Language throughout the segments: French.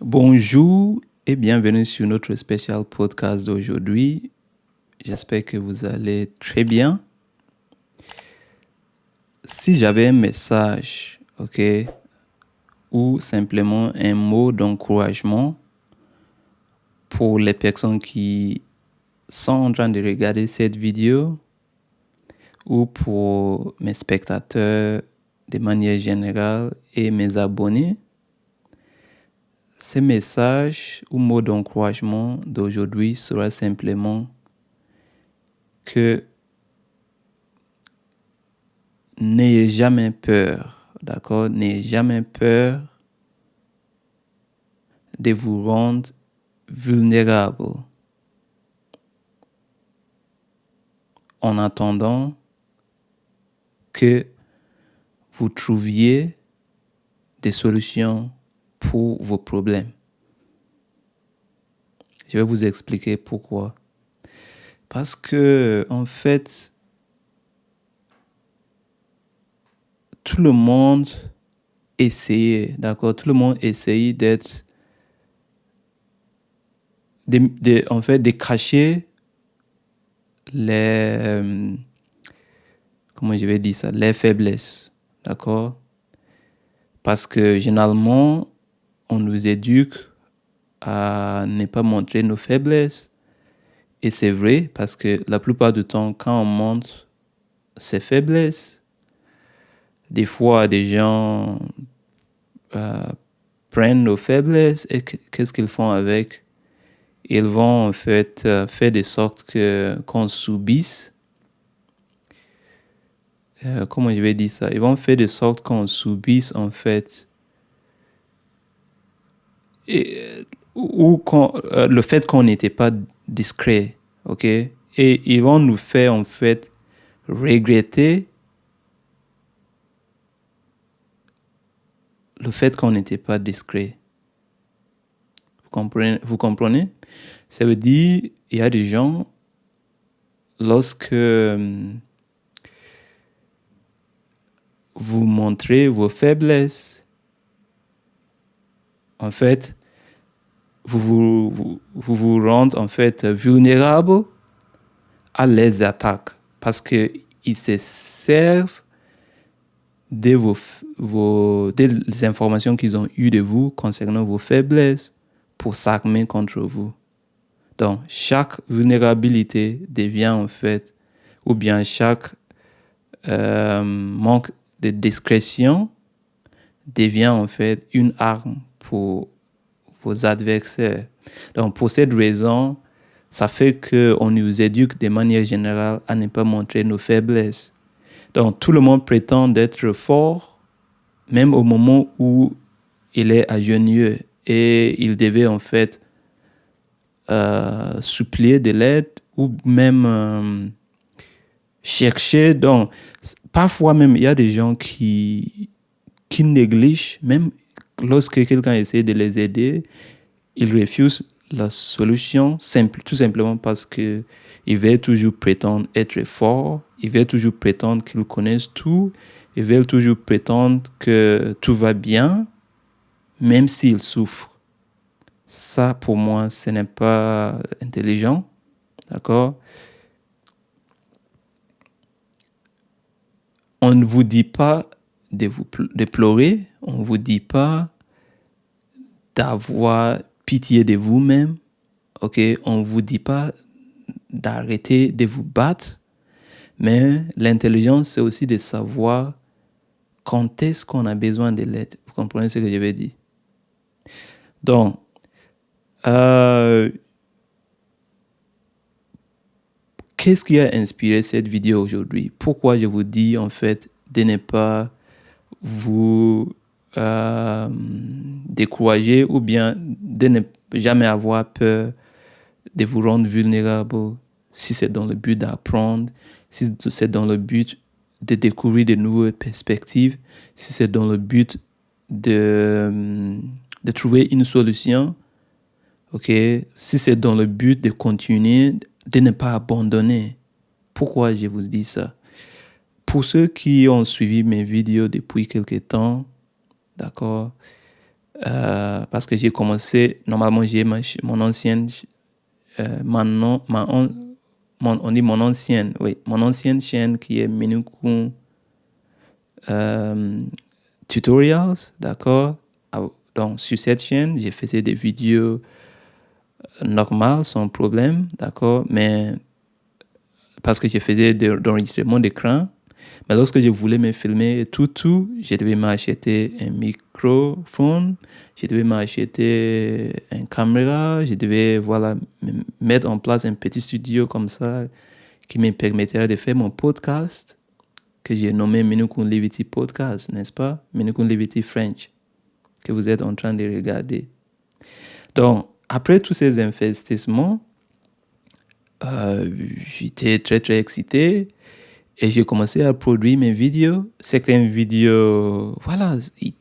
Bonjour et bienvenue sur notre spécial podcast d'aujourd'hui. J'espère que vous allez très bien. Si j'avais un message, ou simplement un mot d'encouragement pour les personnes qui sont en train de regarder cette vidéo ou pour mes spectateurs de manière générale et mes abonnés, ce message ou mot d'encouragement d'aujourd'hui sera simplement que n'ayez jamais peur, d'accord? N'ayez jamais peur de vous rendre vulnérable en attendant que vous trouviez des solutions pour vos problèmes. Je vais vous expliquer pourquoi. Parce que, en fait, tout le monde essayait, d'accord? Tout le monde essayait d'être, de cacher les, comment je vais dire ça, les faiblesses, d'accord? Parce que généralement, on nous éduque à ne pas montrer nos faiblesses. Et c'est vrai, parce que la plupart du temps, quand on montre ses faiblesses, des fois, des gens prennent nos faiblesses et qu'est-ce qu'ils font avec? Ils vont en fait faire de sorte qu'on subisse. Comment je vais dire ça? Ils vont faire de sorte qu'on subisse en fait le fait qu'on n'était pas discret, ok? Et ils vont nous faire en fait regretter le fait qu'on n'était pas discret. Vous comprenez? Ça veut dire, il y a des gens, lorsque vous montrez vos faiblesses, en fait, vous rendez en fait vulnérable à les attaques parce qu'ils se servent des informations qu'ils ont eues de vous concernant vos faiblesses pour s'armer contre vous. Donc, chaque vulnérabilité devient en fait, ou bien chaque manque de discrétion devient en fait une arme pour vos adversaires. Donc, pour cette raison, ça fait qu'on nous éduque de manière générale à ne pas montrer nos faiblesses. Donc, tout le monde prétend être fort, même au moment où il est agenouillé et il devait en fait supplier de l'aide ou même chercher. Donc, parfois même, il y a des gens qui négligent, même lorsque quelqu'un essaie de les aider, ils refusent la solution tout simplement parce qu'ils veulent toujours prétendre être forts, ils veulent toujours prétendre qu'ils connaissent tout, ils veulent toujours prétendre que tout va bien, même s'ils souffrent. Ça, pour moi, ce n'est pas intelligent, d'accord? On ne vous dit pas de pleurer, on ne vous dit pas d'avoir pitié de vous-même, ok? On ne vous dit pas d'arrêter de vous battre, mais l'intelligence, c'est aussi de savoir quand est-ce qu'on a besoin de l'aide. Vous comprenez ce que je veux dire? Donc, qu'est-ce qui a inspiré cette vidéo aujourd'hui? Pourquoi je vous dis en fait de ne pas vous décourager ou bien de ne jamais avoir peur de vous rendre vulnérable si c'est dans le but d'apprendre, si c'est dans le but de découvrir de nouvelles perspectives, si c'est dans le but de trouver une solution, ok, si c'est dans le but de continuer, de ne pas abandonner. Pourquoi je vous dis ça? Pour ceux qui ont suivi mes vidéos depuis quelques temps, d'accord, Parce que j'ai commencé, normalement, j'ai mon ancienne, on dit mon ancienne, oui, mon ancienne chaîne qui est Minukun Tutorials, d'accord? Donc, sur cette chaîne, j'ai fait des vidéos normales, sans problème, d'accord? Mais parce que je faisais de l'enregistrement d'écran. Mais lorsque je voulais me filmer tout, je devais m'acheter un microphone, je devais m'acheter une caméra, je devais mettre en place un petit studio comme ça qui me permettrait de faire mon podcast que j'ai nommé Minukun Levity Podcast, n'est-ce pas? Minukun Levity French, que vous êtes en train de regarder. Donc, après tous ces investissements, j'étais très, très excité et j'ai commencé à produire mes vidéos. Certaines vidéos,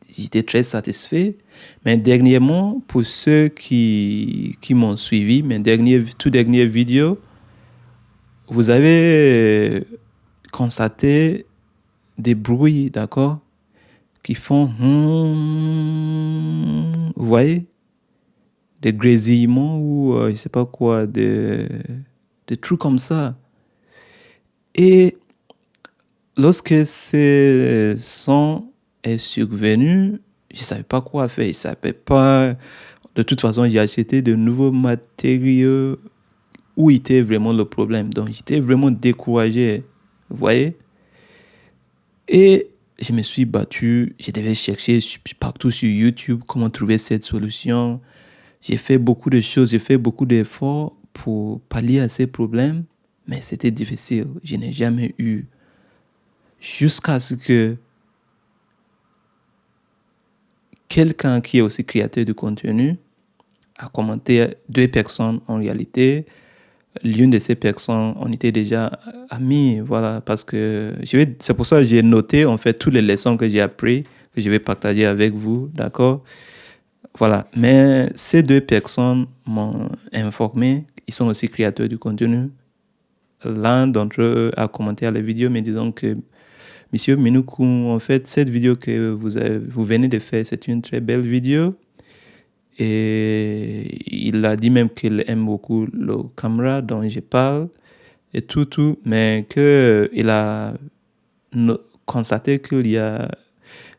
j'étais très satisfait. Mais dernièrement, pour ceux qui m'ont suivi, mes toutes dernières vidéos, vous avez constaté des bruits, d'accord, qui font, vous voyez, des grésillements ou je sais pas quoi, des trucs comme ça. Et lorsque ce son est survenu, je ne savais pas quoi faire. Je savais pas. De toute façon, j'ai acheté de nouveaux matériaux où était vraiment le problème. Donc, j'étais vraiment découragé. Vous voyez? Et je me suis battu. Je devais chercher partout sur YouTube comment trouver cette solution. J'ai fait beaucoup de choses, j'ai fait beaucoup d'efforts pour pallier à ces problèmes, mais c'était difficile. Je n'ai jamais eu. Jusqu'à ce que quelqu'un qui est aussi créateur de contenu a commenté, 2 personnes en réalité. L'une de ces personnes, on était déjà amis, voilà, parce que c'est pour ça que j'ai noté en fait toutes les leçons que j'ai apprises, que je vais partager avec vous, d'accord? Voilà, mais ces 2 personnes m'ont informé, ils sont aussi créateurs du contenu. L'un d'entre eux a commenté à la vidéo me disant que Monsieur Minukun, en fait, cette vidéo que vous venez de faire, c'est une très belle vidéo. Et il a dit même qu'il aime beaucoup le caméra dont je parle et tout, mais qu'il a constaté qu'il y a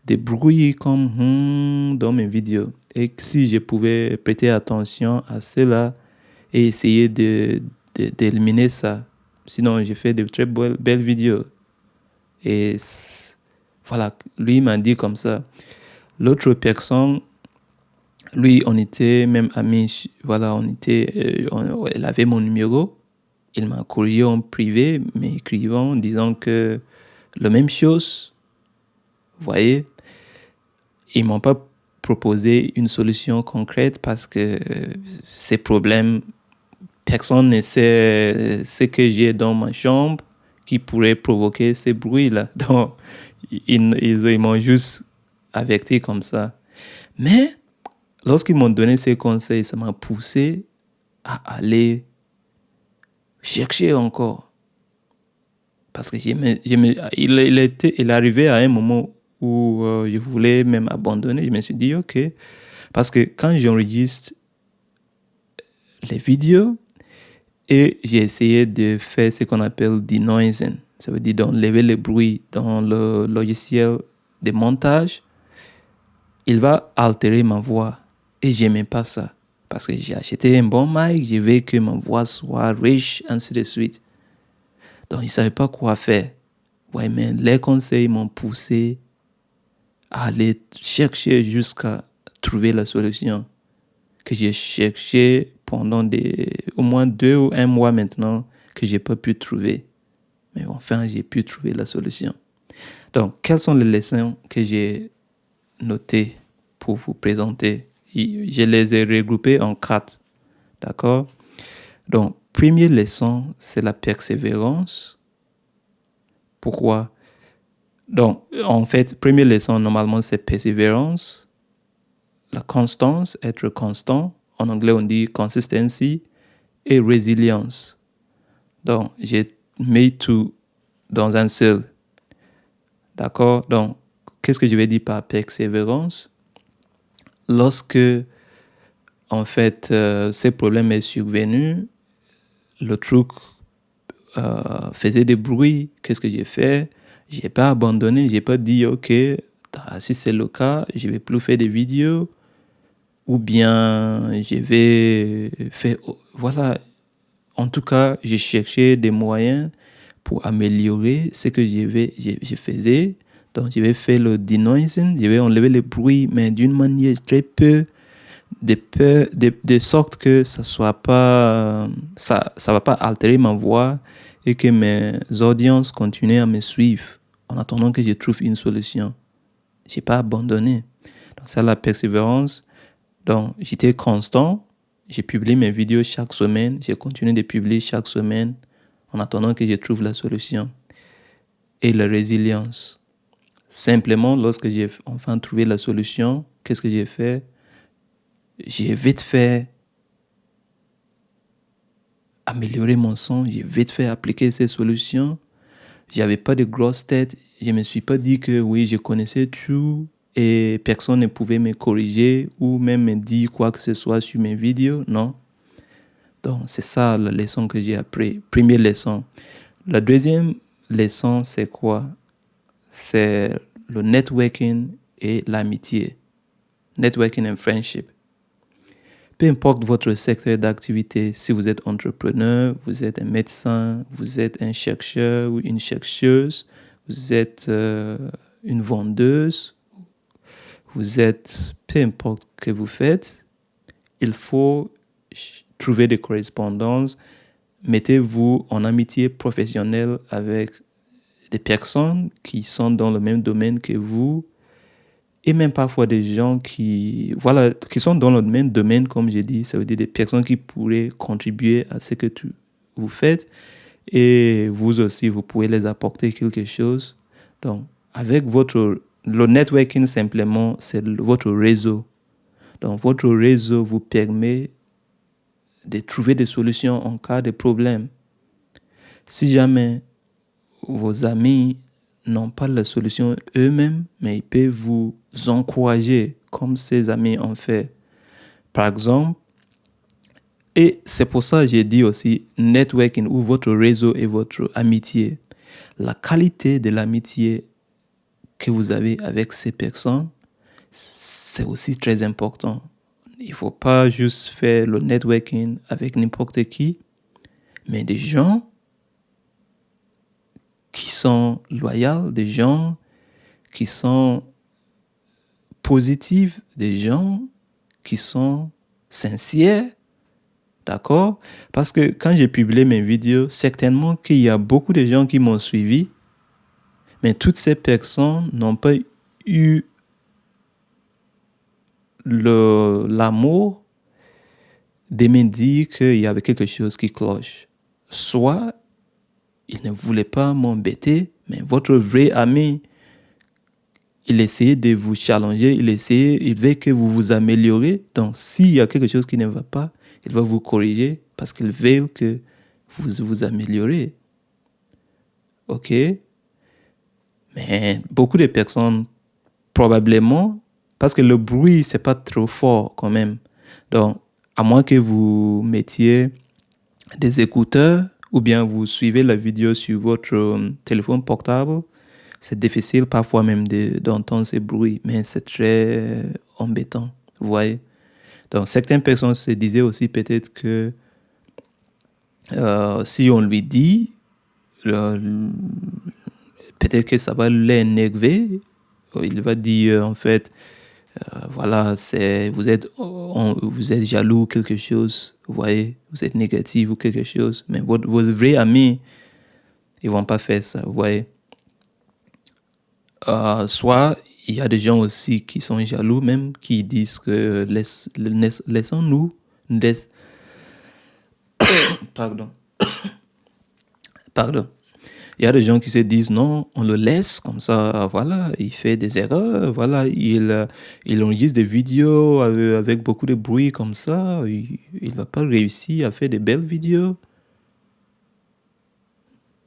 des bruits comme dans mes vidéos. Et que si je pouvais prêter attention à cela et essayer d'éliminer ça. Sinon, j'ai fait de très belles vidéos. Et voilà, lui m'a dit comme ça. L'autre personne, lui, on était même amis. Voilà, elle avait mon numéro. Il m'a corrigé en privé, m'écrivant, disant que la même chose. Vous voyez, ils m'ont pas proposé une solution concrète parce que ces problèmes, personne ne sait ce que j'ai dans ma chambre qui pourrait provoquer ces bruits-là. Donc, ils m'ont juste averti comme ça. Mais lorsqu'ils m'ont donné ces conseils, ça m'a poussé à aller chercher encore. Parce que il arrivait à un moment où je voulais même abandonner. Je me suis dit, OK. Parce que quand j'enregistre les vidéos, et j'ai essayé de faire ce qu'on appelle denoising. Ça veut dire d'enlever le bruit dans le logiciel de montage. Il va altérer ma voix. Et je n'aimais pas ça. Parce que j'ai acheté un bon mic, je veux que ma voix soit riche, ainsi de suite. Donc, je ne savais pas quoi faire. Ouais, mais les conseils m'ont poussé à aller chercher jusqu'à trouver la solution que j'ai cherché pendant au moins 2 ou 1 mois maintenant que je n'ai pas pu trouver. Mais enfin, j'ai pu trouver la solution. Donc, quelles sont les leçons que j'ai notées pour vous présenter? Je les ai regroupées en 4. D'accord? Donc, première leçon, c'est la persévérance. Pourquoi? Donc, en fait, première leçon, normalement, c'est persévérance. La constance, être constant. En anglais, on dit consistency. Et résilience. Donc, j'ai mis tout dans un seul. D'accord? Donc, qu'est-ce que je vais dire par persévérance? lorsque, en fait, ces problèmes est survenu, le truc faisait des bruits. Qu'est-ce que j'ai fait? J'ai pas abandonné, j'ai pas dit, ok, si c'est le cas, je vais plus faire des vidéos, ou bien je vais faire, voilà. En tout cas, j'ai cherché des moyens pour améliorer ce que je faisais. Donc, je vais faire le denoising, je vais enlever les bruits, mais d'une manière très peu, de sorte que ça va pas altérer ma voix et que mes audiences continuent à me suivre en attendant que je trouve une solution. J'ai pas abandonné. Donc, ça, la persévérance. Donc, j'étais constant. J'ai publié mes vidéos chaque semaine. J'ai continué de publier chaque semaine en attendant que je trouve la solution. Et la résilience. Simplement, lorsque j'ai enfin trouvé la solution, qu'est-ce que j'ai fait? J'ai vite fait améliorer mon son. J'ai vite fait appliquer ces solutions. J'avais pas de grosses têtes. Je me suis pas dit que oui, je connaissais tout et personne ne pouvait me corriger ou même me dire quoi que ce soit sur mes vidéos. Non. Donc, c'est ça la leçon que j'ai appris. Première leçon. La deuxième leçon, c'est quoi? C'est le networking et l'amitié. Networking and friendship. Peu importe votre secteur d'activité, si vous êtes entrepreneur, vous êtes un médecin, vous êtes un chercheur ou une chercheuse, vous êtes une vendeuse, vous êtes, peu importe ce que vous faites, il faut trouver des correspondances. Mettez-vous en amitié professionnelle avec des personnes qui sont dans le même domaine que vous et même parfois des gens qui sont dans le même domaine, comme j'ai dit, ça veut dire des personnes qui pourraient contribuer à ce que vous faites et vous aussi, vous pouvez les apporter quelque chose. Donc, avec le networking simplement, c'est votre réseau. Donc, votre réseau vous permet de trouver des solutions en cas de problème. Si jamais vos amis n'ont pas la solution eux-mêmes, mais ils peuvent vous encourager comme ces amis ont fait. Par exemple, et c'est pour ça que j'ai dit aussi networking ou votre réseau et votre amitié. La qualité de l'amitié que vous avez avec ces personnes, c'est aussi très important. Il ne faut pas juste faire le networking avec n'importe qui, mais des gens qui sont loyaux, des gens qui sont positifs, des gens qui sont sincères, d'accord? Parce que quand j'ai publié mes vidéos, certainement qu'il y a beaucoup de gens qui m'ont suivi, mais toutes ces personnes n'ont pas eu l'amour de me dire qu'il y avait quelque chose qui cloche. Soit ils ne voulaient pas m'embêter, mais votre vrai ami, il essayait de vous challenger, il veut que vous vous améliorez. Donc, s'il y a quelque chose qui ne va pas, il va vous corriger parce qu'il veut que vous vous améliorez. OK? Mais beaucoup de personnes, probablement, parce que le bruit, c'est pas trop fort quand même. Donc, à moins que vous mettiez des écouteurs ou bien vous suivez la vidéo sur votre téléphone portable, c'est difficile parfois même d'entendre ces bruits, mais c'est très embêtant, vous voyez. Donc, certaines personnes se disaient aussi peut-être que si on lui dit, peut-être que ça va l'énerver. Il va dire, en fait, voilà, vous êtes jaloux ou quelque chose, vous voyez, vous êtes négatif ou quelque chose, mais vos vrais amis, ils vont pas faire ça, vous voyez. Soit il y a des gens aussi qui sont jaloux, même qui disent que laissons-nous, pardon, pardon. Il y a des gens qui se disent non, on le laisse comme ça, voilà, il fait des erreurs, voilà, il enregistre des vidéos avec beaucoup de bruit comme ça, il va pas réussir à faire de belles vidéos.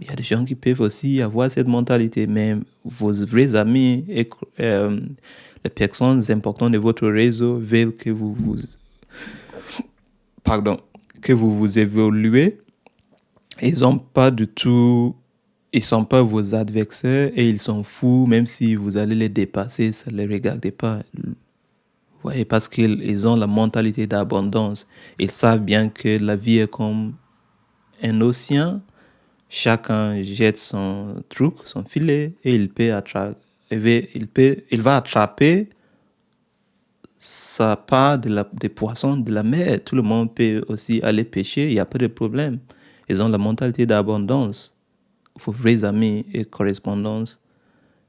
Il y a des gens qui peuvent aussi avoir cette mentalité, mais vos vrais amis, les personnes importantes de votre réseau veulent que que vous évoluez. Ils ont pas du tout, ils sont pas vos adversaires et ils s'en foutent, même si vous allez les dépasser, ça ne les regarde pas. Ouais, parce qu'ils ont la mentalité d'abondance. Ils savent bien que la vie est comme un océan. Chacun jette son truc, son filet, et il va attraper sa part des poissons de la mer. Tout le monde peut aussi aller pêcher, il n'y a pas de problème. Ils ont la mentalité d'abondance. Vos vrais amis et correspondances,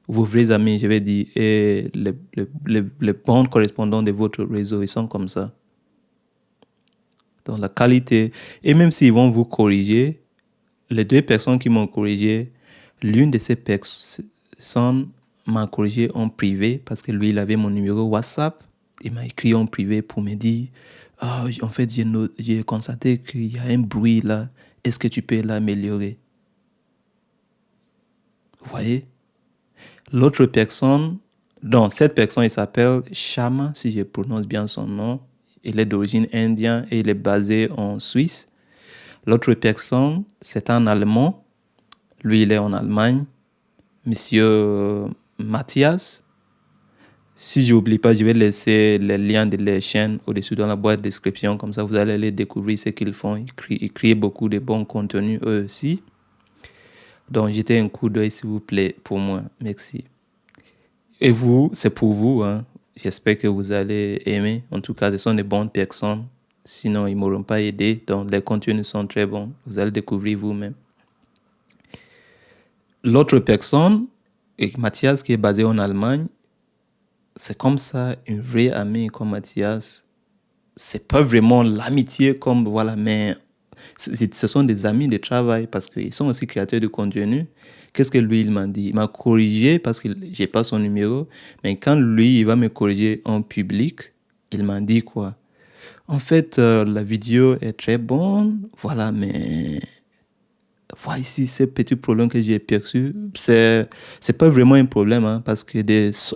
vos vrais amis, je vais dire, et les bons correspondants de votre réseau, ils sont comme ça. Donc la qualité, et même s'ils vont vous corriger, les deux personnes qui m'ont corrigé, l'une de ces personnes m'a corrigé en privé parce que lui, il avait mon numéro WhatsApp. Il m'a écrit en privé pour me dire, ah, en fait, j'ai constaté qu'il y a un bruit là. Est-ce que tu peux l'améliorer? Vous voyez? L'autre personne, donc cette personne, il s'appelle Shama, si je prononce bien son nom. Il est d'origine indienne et il est basé en Suisse. L'autre personne, c'est un Allemand. Lui, il est en Allemagne. Monsieur Mathias. Si je n'oublie pas, je vais laisser les liens de les chaînes au-dessus dans la boîte de description. Comme ça, vous allez les découvrir ce qu'ils font. Ils créent beaucoup de bons contenus eux aussi. Donc, jetez un coup d'œil, s'il vous plaît, pour moi. Merci. Et vous, c'est pour vous. Hein. J'espère que vous allez aimer. En tout cas, ce sont des bonnes personnes. Sinon, ils ne m'auront pas aidé. Donc, les contenus sont très bons. Vous allez découvrir vous-même. L'autre personne, Mathias, qui est basé en Allemagne, c'est comme ça, une vraie amie comme Mathias. C'est pas vraiment l'amitié comme, voilà, mais ce sont des amis de travail parce qu'ils sont aussi créateurs de contenu. Qu'est-ce que lui, il m'a dit? Il m'a corrigé parce que j'ai pas son numéro. Mais quand lui, il va me corriger en public, il m'a dit quoi? En fait, la vidéo est très bonne, voilà, mais voilà ici ces petits problèmes que j'ai perçus. C'est pas vraiment un problème, hein, parce que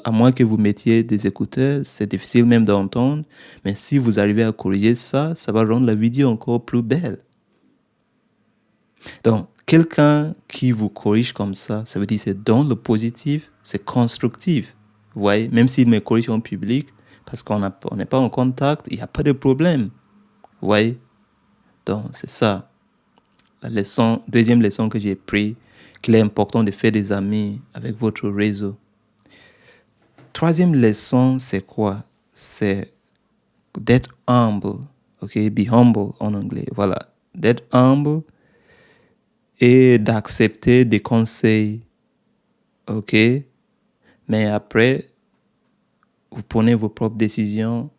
à moins que vous mettiez des écouteurs, c'est difficile même d'entendre. Mais si vous arrivez à corriger ça, ça va rendre la vidéo encore plus belle. Donc, quelqu'un qui vous corrige comme ça veut dire que c'est dans le positif, c'est constructif. Vous voyez, même s'il me corrige en public, parce qu'on n'est pas en contact, il n'y a pas de problème. Vous voyez? Donc, c'est ça. Deuxième leçon que j'ai pris, qu'il est important de faire des amis avec votre réseau. Troisième leçon, c'est quoi? C'est d'être humble. OK? Be humble en anglais. Voilà. D'être humble et d'accepter des conseils. OK? Mais après, vous prenez vos propres décisions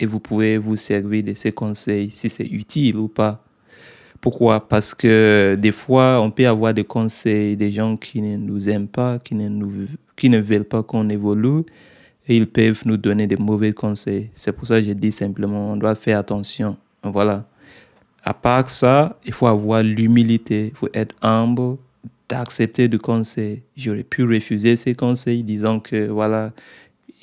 et vous pouvez vous servir de ces conseils si c'est utile ou pas. Pourquoi? Parce que des fois, on peut avoir des conseils des gens qui ne nous aiment pas, qui ne veulent pas qu'on évolue, et ils peuvent nous donner des mauvais conseils. C'est pour ça que je dis simplement, on doit faire attention. Voilà. À part ça, il faut avoir l'humilité, il faut être humble, d'accepter des conseils. J'aurais pu refuser ces conseils disant que voilà,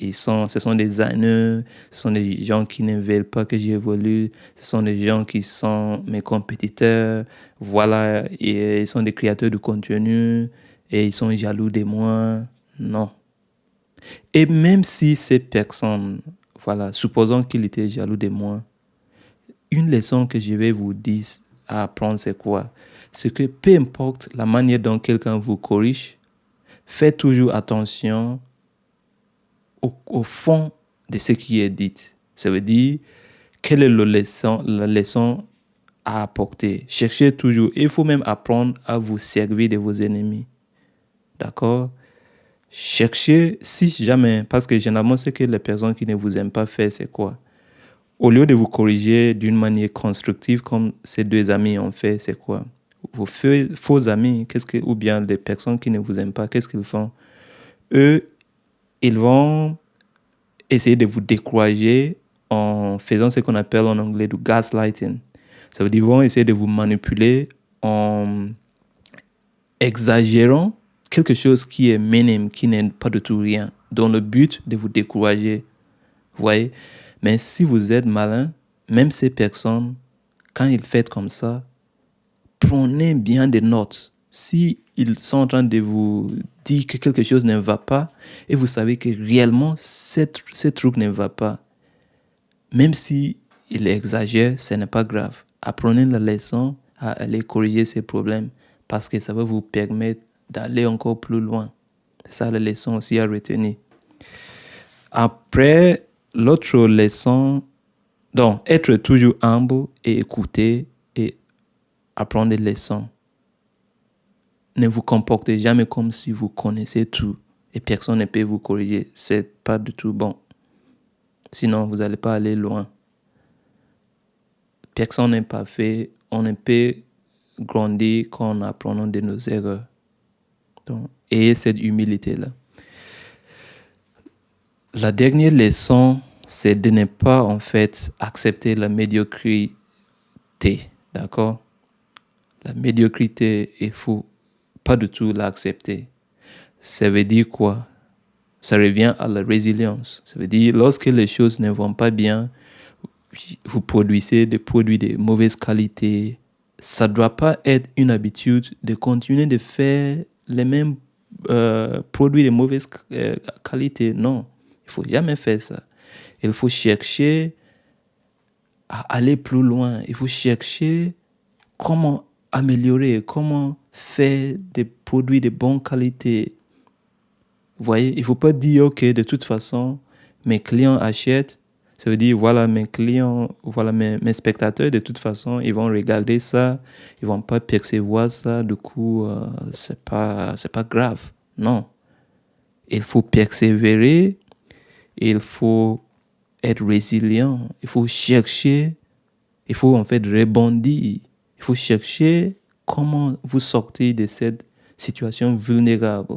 ce sont des haineux, ce sont des gens qui ne veulent pas que j'évolue, ce sont des gens qui sont mes compétiteurs, voilà, et ils sont des créateurs de contenu et ils sont jaloux de moi. Non. Et même si ces personnes, voilà, supposons qu'ils étaient jaloux de moi, une leçon que je vais vous dire à apprendre, c'est quoi? C'est que peu importe la manière dont quelqu'un vous corrige, faites toujours attention au fond de ce qui est dit. Ça veut dire, quelle est la leçon à apporter. Cherchez toujours. Il faut même apprendre à vous servir de vos ennemis. D'accord? Cherchez, si jamais, parce que généralement, ce que les personnes qui ne vous aiment pas font, c'est quoi? Au lieu de vous corriger d'une manière constructive, comme ces deux amis ont fait, c'est quoi? Vos faux amis, ou bien des personnes qui ne vous aiment pas, qu'est-ce qu'ils font? Eux, ils vont essayer de vous décourager en faisant ce qu'on appelle en anglais du gaslighting. Ça veut dire qu'ils vont essayer de vous manipuler en exagérant quelque chose qui est minime, qui n'est pas du tout rien, dans le but de vous décourager. Vous voyez? Mais si vous êtes malin, même ces personnes, quand ils font comme ça, prenez bien des notes. Si ils sont en train de vous dire que quelque chose ne va pas, et vous savez que réellement, ce truc ne va pas, même si il exagère, ce n'est pas grave. Apprenez la leçon à aller corriger ces problèmes parce que ça va vous permettre d'aller encore plus loin. C'est ça la leçon aussi à retenir. Après, l'autre leçon, donc, être toujours humble et écouter et apprendre des leçons. Ne vous comportez jamais comme si vous connaissez tout et personne ne peut vous corriger. C'est pas du tout bon. Sinon, vous n'allez pas aller loin. Personne n'est parfait. On ne peut grandir qu'en apprenant de nos erreurs. Donc, ayez cette humilité-là. La dernière leçon, c'est de ne pas en fait accepter la médiocrité. D'accord? La médiocrité, il ne faut pas du tout l'accepter. Ça veut dire quoi? Ça revient à la résilience. Ça veut dire lorsque les choses ne vont pas bien, vous produisez des produits de mauvaise qualité. Ça ne doit pas être une habitude de continuer de faire les mêmes produits de mauvaise qualité. Non, il ne faut jamais faire ça. Il faut chercher à aller plus loin. Il faut chercher comment améliorer, comment faire des produits de bonne qualité. Vous voyez, il ne faut pas dire, OK, de toute façon, mes clients achètent. Ça veut dire, voilà, mes clients, voilà, mes spectateurs, de toute façon, ils vont regarder ça, ils ne vont pas percevoir ça, du coup, c'est pas grave. Non. Il faut persévérer, il faut être résilient, il faut chercher, il faut en fait rebondir. Il faut chercher comment vous sortir de cette situation vulnérable.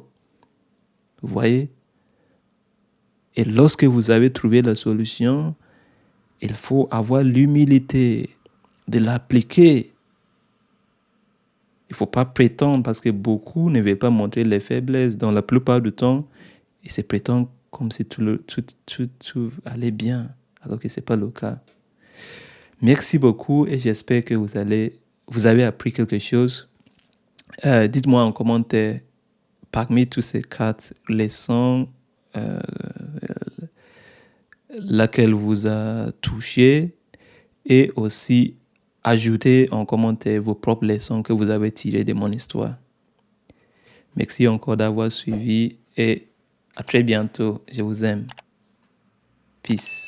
Vous voyez? Et lorsque vous avez trouvé la solution, il faut avoir l'humilité de l'appliquer. Il ne faut pas prétendre parce que beaucoup ne veulent pas montrer les faiblesses. Dans la plupart du temps, ils se prétendent comme si tout allait bien, alors que ce n'est pas le cas. Merci beaucoup et j'espère que vous avez appris quelque chose. Dites-moi en commentaire, parmi tous ces 4 leçons, laquelle vous a touché, et aussi ajoutez en commentaire vos propres leçons que vous avez tirées de mon histoire. Merci encore d'avoir suivi et à très bientôt. Je vous aime. Peace.